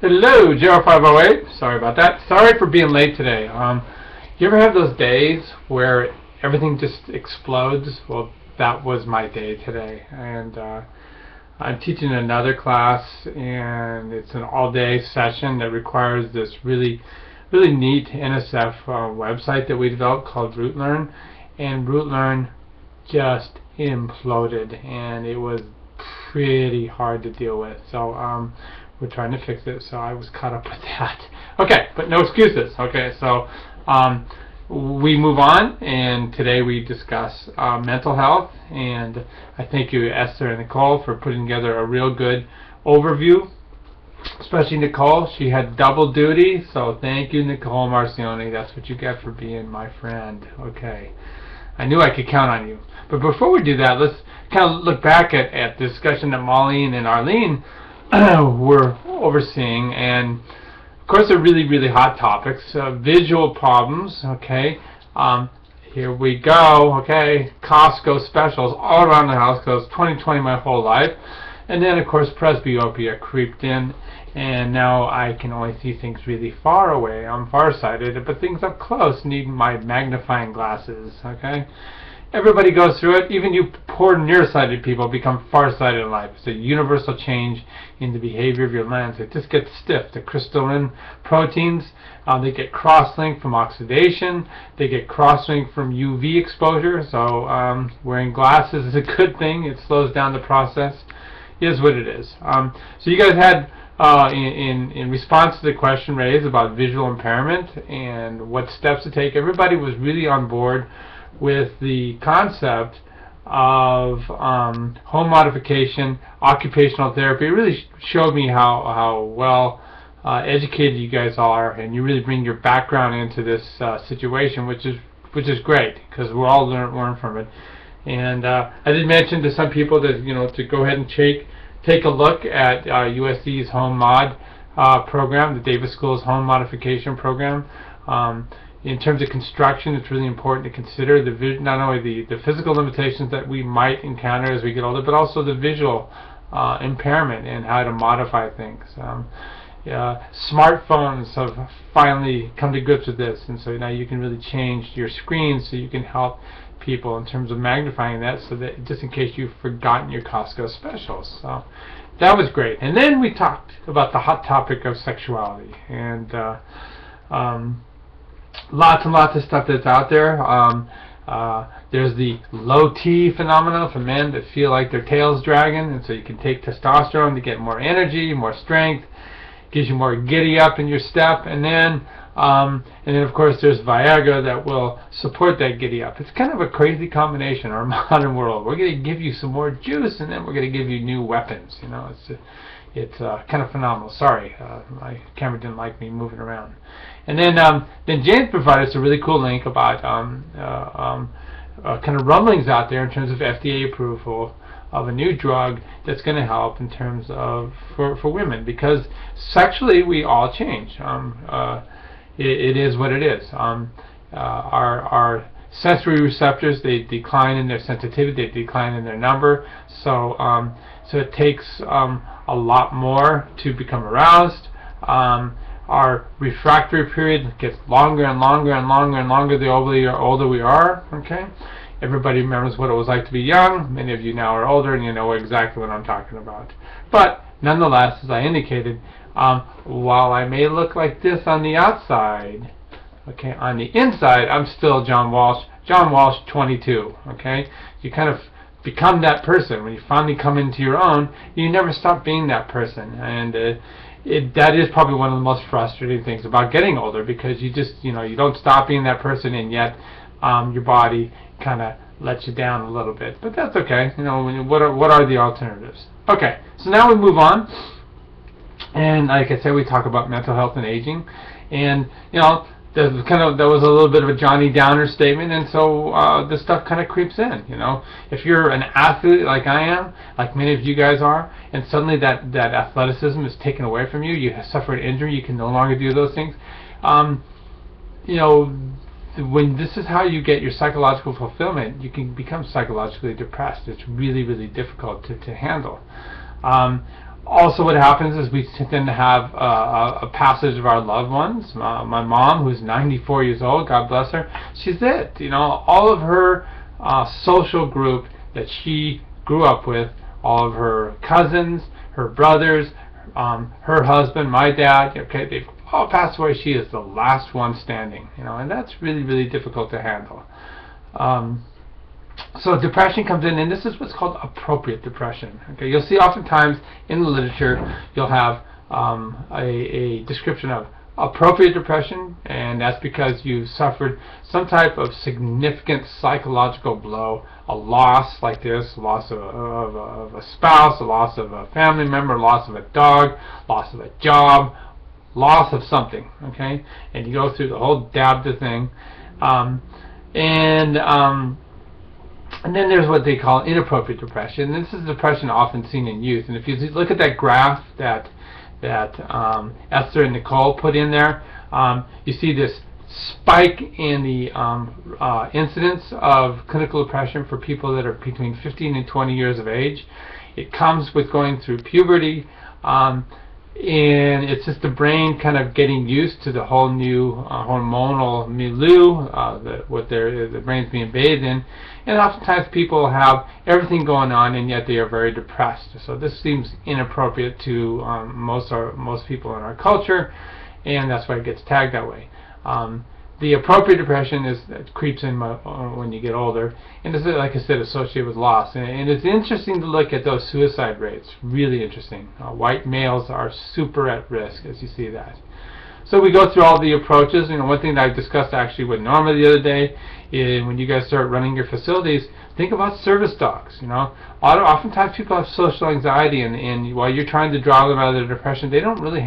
Hello, 0508. Sorry about that. Sorry for being late today. You ever have those days where everything just explodes? Well, that was my day today. And I'm teaching another class, and it's an all-day session that requires this really neat NSF website that we developed called RootLearn. And RootLearn just imploded, and it was pretty hard to deal with. So we're trying to fix it, so I was caught up with that. Okay, but no excuses. Okay, so we move on, and today we discuss mental health, and I thank you, Esther and Nicole, for putting together a real good overview, especially Nicole. She had double duty, so thank you, Nicole Marcioni. That's what you get for being my friend. Okay, I knew I could count on you. But before we do that, let's kind of look back at the discussion that Maureen and Arlene were overseeing, and of course they're really hot topics. Visual problems, okay. Here we go, okay. Costco specials all around the house, because 2020 my whole life. And then of course presbyopia creeped in, and now I can only see things really far away. I'm farsighted, but things up close need my magnifying glasses, okay. Everybody goes through it. Even you poor nearsighted people become farsighted in life. It's a universal change in the behavior of your lens. It just gets stiff. The crystalline proteins, they get cross-linked from oxidation. They get cross-linked from UV exposure. So wearing glasses is a good thing. It slows down the process. It is what it is. So you guys had, in response to the question raised about visual impairment and what steps to take, everybody was really on board with the concept of home modification, occupational therapy. It really showed me how well educated you guys are, and you really bring your background into this situation, which is great, because we're all learn from it. And I did mention to some people that to go ahead and take a look at USC's Home Mod program, the Davis School's Home Modification program. In terms of construction, it's really important to consider not only the physical limitations that we might encounter as we get older, but also the visual impairment and how to modify things. Smartphones have finally come to grips with this, and so now you can really change your screen so you can help people in terms of magnifying that, so that just in case you've forgotten your Costco specials. So that was great. And then we talked about the hot topic of sexuality, and lots and lots of stuff that's out there. There's the low T phenomenon for men that feel like their tail's dragging, and so you can take testosterone to get more energy, more strength, gives you more giddy up in your step, and then of course there's Viagra that will support that giddy up. It's kind of a crazy combination in our modern world. We're going to give you some more juice, and then we're going to give you new weapons. It's kind of phenomenal. Sorry, my camera didn't like me moving around. And then James provided us a really cool link about kind of rumblings out there in terms of FDA approval of a new drug that's going to help in terms of for women, because sexually we all change. It is what it is. Our sensory receptors, they decline in their sensitivity, they decline in their number. So it takes a lot more to become aroused. Our refractory period gets longer and longer and longer and longer the older we are. Okay, everybody remembers what it was like to be young. Many of you now are older, and you know exactly what I'm talking about. But nonetheless, as I indicated, while I may look like this on the outside, okay, on the inside I'm still John Walsh 22. Okay, you kind of become that person when you finally come into your own. You never stop being that person, and that is probably one of the most frustrating things about getting older, because you just you don't stop being that person, and yet your body kind of lets you down a little bit. But that's okay. What are the alternatives? Okay, so now we move on, and like I said, we talk about mental health and aging, and that was a little bit of a Johnny Downer statement, and so this stuff kind of creeps in. If you're an athlete like I am, like many of you guys are, and suddenly that athleticism is taken away from you, you suffer an injury, you can no longer do those things. When this is how you get your psychological fulfillment, you can become psychologically depressed. It's really difficult to handle. Also, what happens is we tend to have a passage of our loved ones. My mom, who's 94 years old, God bless her, she's it. You know, all of her social group that she grew up with, all of her cousins, her brothers, her husband, my dad, okay, they've all passed away. She is the last one standing. You know, and that's really, really difficult to handle. So depression comes in, and this is what's called appropriate depression. Okay, you'll see oftentimes in the literature you'll have a description of appropriate depression, and that's because you've suffered some type of significant psychological blow, a loss like this, loss of a spouse, a loss of a family member, loss of a dog, loss of a job, loss of something. Okay, and you go through the whole DABDA thing, and then there's what they call inappropriate depression. This is depression often seen in youth. And if you look at that graph that Esther and Nicole put in there, you see this spike in the incidence of clinical depression for people that are between 15 and 20 years of age. It comes with going through puberty, and it's just the brain kind of getting used to the whole new hormonal milieu what the brain's being bathed in. And oftentimes people have everything going on, and yet they are very depressed. So this seems inappropriate to most people in our culture, and that's why it gets tagged that way. The appropriate depression creeps in when you get older, and this is, like I said, associated with loss. And it's interesting to look at those suicide rates. Really interesting. White males are super at risk, as you see that. So we go through all the approaches. You know, one thing that I discussed actually with Norma the other day is when you guys start running your facilities, think about service dogs. You know, oftentimes people have social anxiety, and while you're trying to draw them out of their depression, they don't really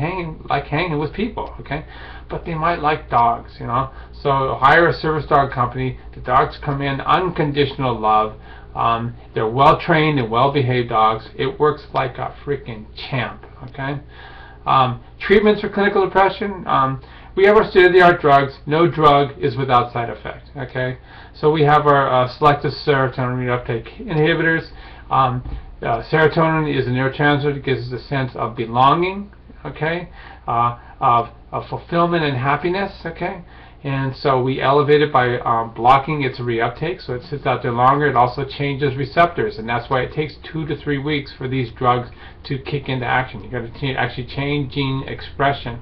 like hanging with people. Okay, but they might like dogs. You know, so hire a service dog company. The dogs come in, unconditional love. They're well trained and well behaved dogs. It works like a freaking champ. Okay. Treatments for clinical depression, we have our state-of-the-art drugs. No drug is without side effect. Okay, so we have our selective serotonin reuptake inhibitors. Serotonin is a neurotransmitter that gives us a sense of belonging, okay, of fulfillment and happiness, okay. And so we elevate it by blocking its reuptake, so it sits out there longer. It also changes receptors, and that's why it takes 2 to 3 weeks for these drugs to kick into action. You've got to actually change gene expression.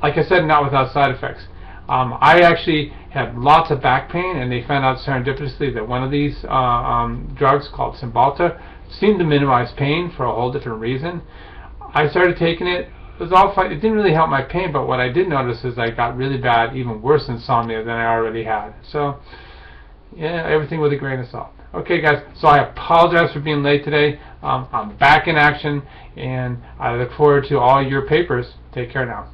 Like I said, not without side effects. I actually had lots of back pain, and they found out serendipitously that one of these drugs called Cymbalta seemed to minimize pain for a whole different reason. I started taking it. It was all fine. It didn't really help my pain, but what I did notice is I got really bad, even worse insomnia than I already had. So, yeah, everything with a grain of salt. Okay, guys, so I apologize for being late today. I'm back in action, and I look forward to all your papers. Take care now.